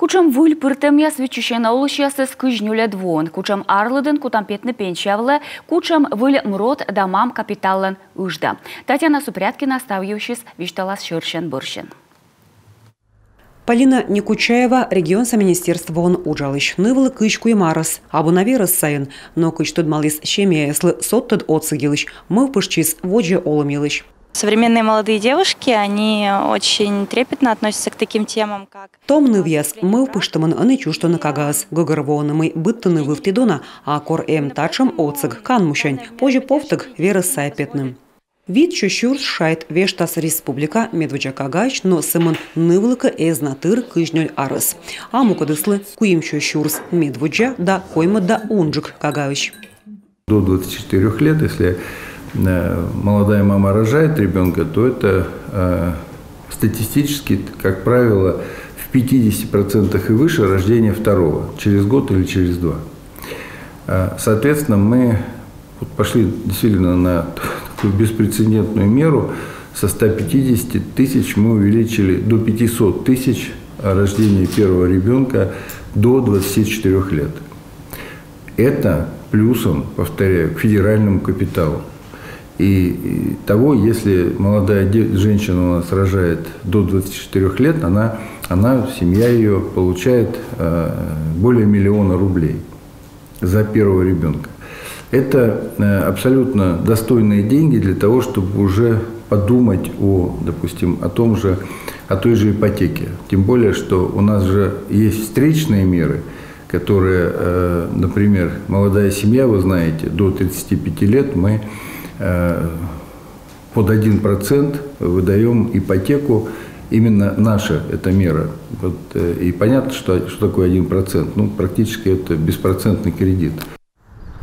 Кучам выль пыртем яс вичущен аулышясы скыжнюля двон. Кучам арлыдын кутам петны пенчавлы, кучам выль мрот дамам капиталлан ужда. Татьяна Супряткина ставьющис вишталас шыршен буршен. Полина Некучаева регион со министерства он ужалыш. Нывлы кычку и марас, абу навирас сайын, но кыч тут малис щемеяслы соттад отсыгилыш, мы впышчис воджи оломилыш. Современные молодые девушки, они очень трепетно относятся к таким темам, как... Том нывьяс, мы впыштаман анычу, что на кагаз, гогарвоны мы быттаны вывтидона, а кор тачам отсыг, кан мущань, позже повтык верас сайпетным. Вид чущурс шайт вештас республика медведжа кагач, но сымын нывлыка эзнатыр кыжнёль арыс. А мукадыслы куим чущурс медведжа да койма да унджик кагач. До 24 лет, если молодая мама рожает ребенка, то это статистически, как правило, в 50% и выше рождения второго, через год или через два. Соответственно, мы пошли действительно на такую беспрецедентную меру. Со 150 тысяч мы увеличили до 500 тысяч рождения первого ребенка до 24 лет. Это плюсом, повторяю, к федеральному капиталу. И того, если молодая женщина у нас рожает до 24 лет, она семья ее получает более 1 миллиона рублей за первого ребенка. Это абсолютно достойные деньги для того, чтобы уже подумать допустим, о той же ипотеке. Тем более, что у нас же есть встречные меры, которые, например, молодая семья, вы знаете, до 35 лет мы под 1% выдаем ипотеку. Именно наша эта мера. И понятно, что такое 1%. Ну, практически это беспроцентный кредит.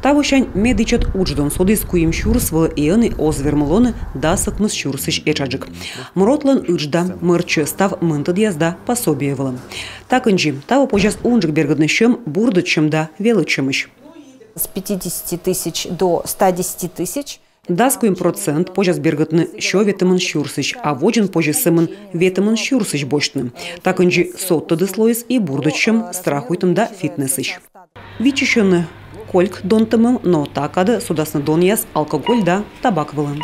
Тавушань медичат удждон содис куим щурс в ионы озвермолоны дасак мыс щурсыш эчаджик. Муротлан ужда мырчы став мынтад язда пособиевала. Так инжи, того пожас унжик бергадныщем бурдычем да велычемыш. С 50 тысяч до 110 тысяч. Даскуем процент пожас бергатны шо ветамын щурсыш, а воджен пожас сымын ветамын щурсыш бочтны. Так инжи соттады слоис и бурдычем страхуйтым да фитнесыш. Вичищены кольк донтымым, но такады судасны дон яс алкоголь да табак вылын.